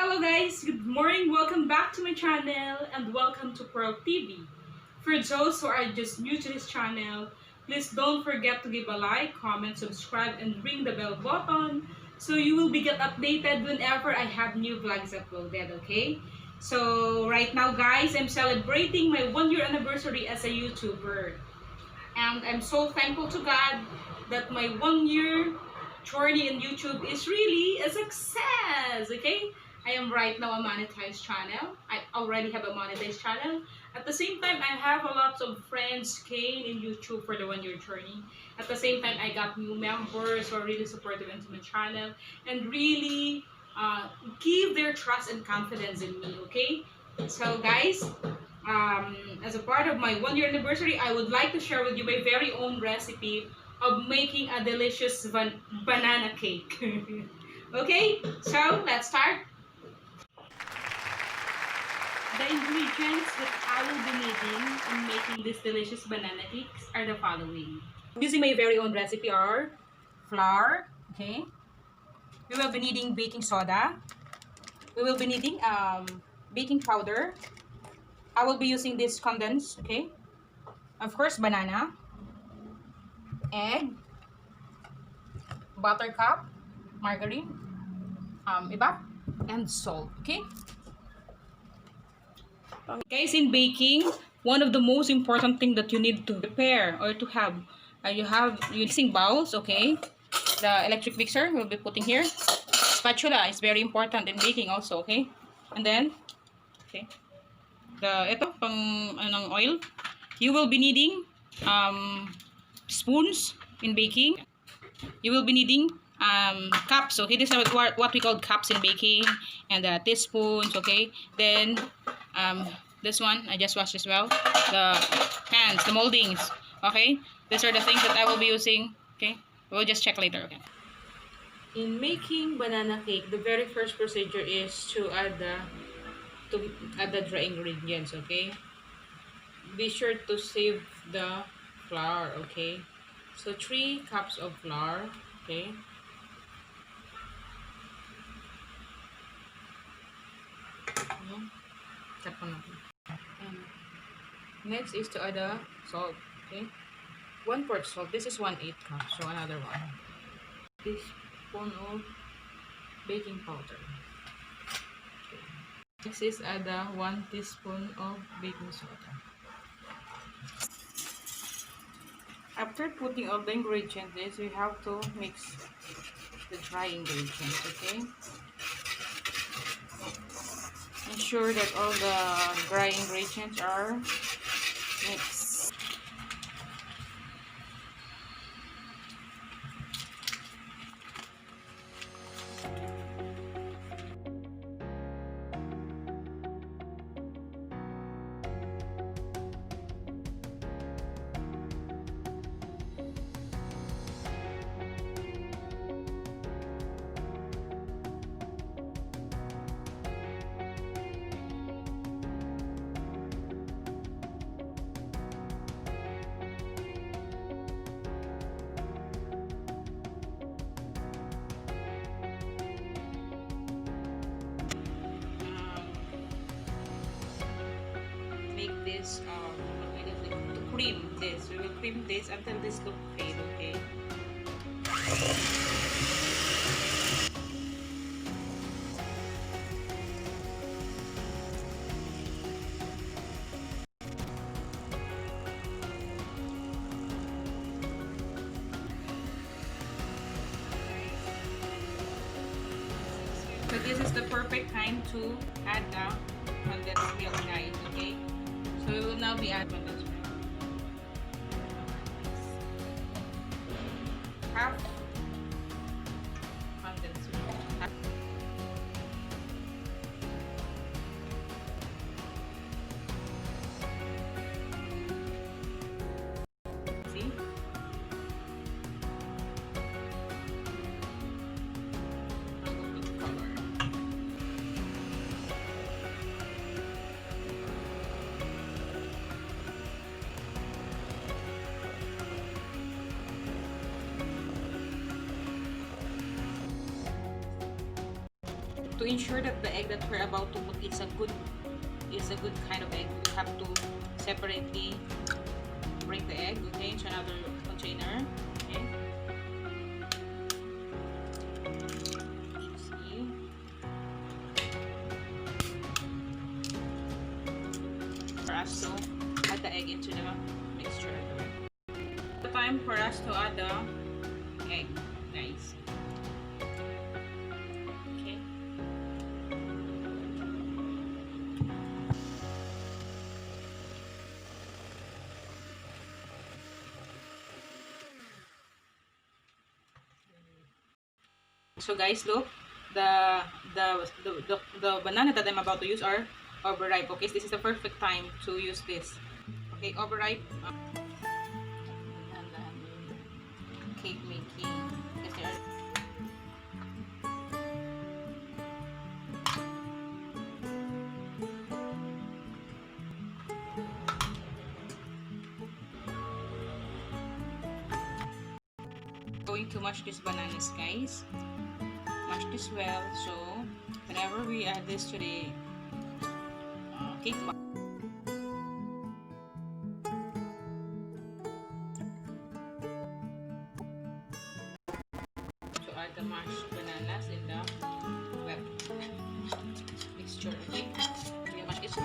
Hello guys, good morning, welcome back to my channel and welcome to Pearl TV. For those who are just new to this channel, please don't forget to give a like, comment, subscribe, and ring the bell button so you will be get updated whenever I have new vlogs uploaded, okay? So right now guys, I'm celebrating my 1 year anniversary as a YouTuber. And I'm so thankful to God that my 1 year journey in YouTube is really a success, okay? I am right now a monetized channel. I already have a monetized channel. At the same time, I have a lot of friends came in YouTube for the 1 year journey. At the same time, I got new members who are really supportive into my channel and really give their trust and confidence in me, okay? So guys, as a part of my 1 year anniversary, I would like to share with you my very own recipe of making a delicious banana cake. Okay, so let's start. The ingredients that I will be needing in making this delicious banana cakes are the following. Using my very own recipe are flour, okay? We will be needing baking soda. We will be needing baking powder. I will be using this condensed, okay? Of course, banana, egg, buttercup, margarine, iba, and salt, okay? Guys, in baking, one of the most important thing that you need to prepare or to have, you're mixing bowls, okay? The electric mixer we'll be putting here. Spatula is very important in baking also, okay? And then, okay, ito pang anong oil. You will be needing spoons in baking. You will be needing cups, okay? This is what we call cups in baking, and teaspoons, okay? Then this one I just washed as well. The pans, the moldings, okay? These are the things that I will be using, okay? We'll just check later, okay? In making banana cake, the very first procedure is to add the dry ingredients, okay? Be sure to save the flour, okay? So 3 cups of flour, okay? Next is to add the salt, okay? 1/4 salt. This is 1/8 cup, so another one. Teaspoon of baking powder. Okay. Next is add 1 teaspoon of baking soda. After putting all the ingredients, we have to mix the dry ingredients, okay? Ensure that all the dry ingredients are mixed. Make this to cream this. We will cream this until this look fade, okay? So this is the perfect time to add the condensed milk, guys, okay? So we will now be adding condensed milk. Half condensed milk. See? to ensure that the egg that we're about to put is a good kind of egg, we have to separately break the egg, okay, into another container. Okay. See. For us to add the egg into the mixture. The time for us to add the egg, guys. Okay. So guys, look, the banana that I'm about to use are overripe. Okay, so this is the perfect time to use this. Okay, overripe cake making. Kasi going to mash these bananas, guys. Mash this well, so whenever we add this to the cake box, to add the mashed bananas in the wet mixture. Okay, we mash this.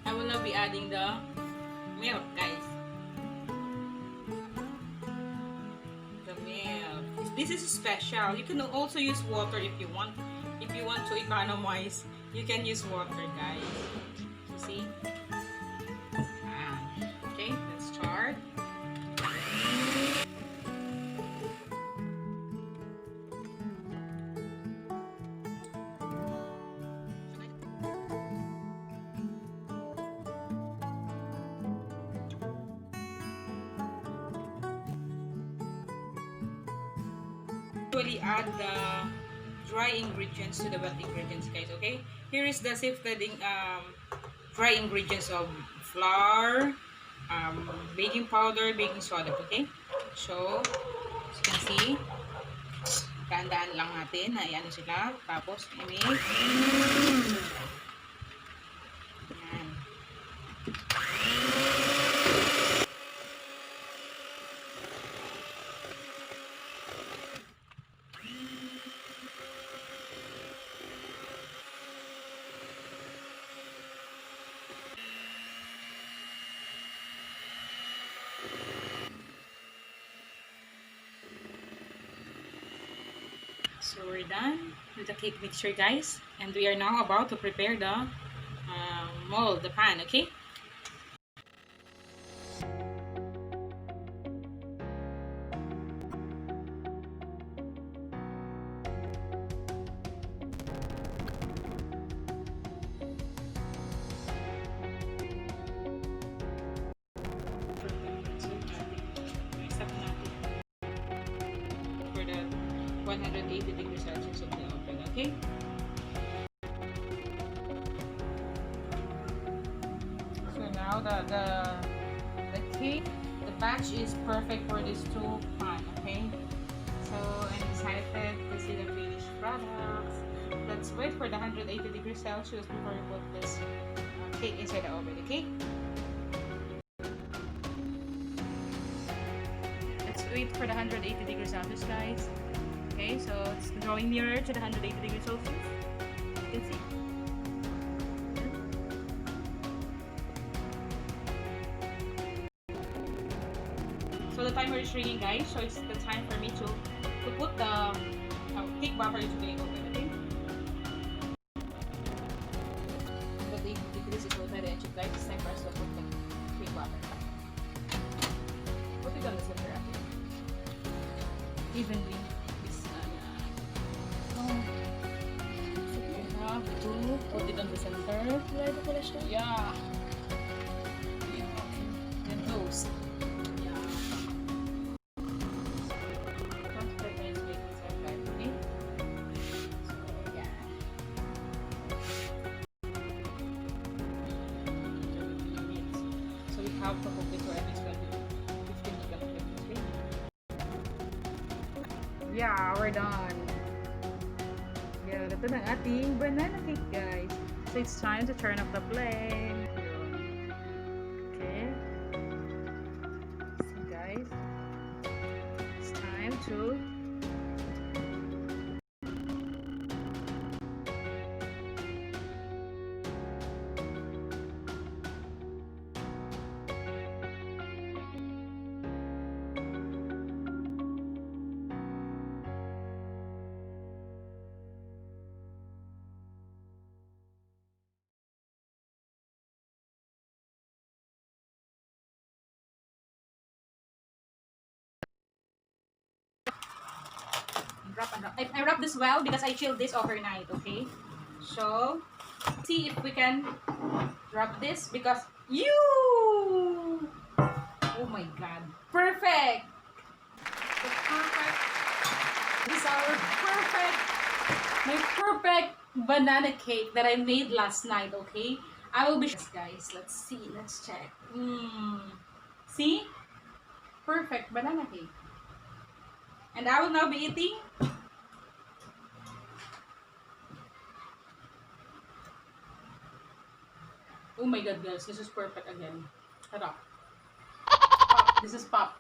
I will now be adding the milk, guys. The milk. This is special. You can also use water if you want. If you want to economize, you can use water, guys. See? Okay, let's start. Usually add the dry ingredients to the wet ingredients, guys. Okay, here is the sifted dry ingredients of flour, baking powder, baking soda. Okay, so as you can see, daan-daan lang natin na i-ano sila, tapos i-mix. Yan. So we're done with the cake mixture, guys, and we are now about to prepare the mold, the pan. Okay. For the 180 degrees Celsius of the oven. Okay. So now the cake, the batch is perfect for this two pan. Okay. So I'm excited to see the finished products. Let's wait for the 180 degrees Celsius before we put this cake inside the oven. Okay. Let's wait for the 180 degrees Celsius, guys. Okay, so it's drawing nearer to the 180 degrees Celsius. You can see. So the timer is ringing, guys. So it's the time for me to put the cake batter into the oven. Okay. 180 degrees is already achieved, guys. It's time for us to put the cake batter. Put it on the center, okay? Evenly. Put it on the center. Yeah. Then close. Yeah. So, yeah. have to cook it for at least 15 to 20 minutes. Okay? Yeah, we're done. Yeah, ito na ang ating banana cake, guys. So it's time to turn off the flame. Okay. So guys, it's time to wrap and wrap. I wrap this well because I chilled this overnight, okay? So, see if we can wrap this because you! Oh my god. Perfect! The perfect. This is our perfect, my perfect banana cake that I made last night, okay? I will be guys. Let's see. Let's check. See? Perfect banana cake. And I will now be eating. Oh my god, guys. This is perfect again. Tada. Pop. This is pop.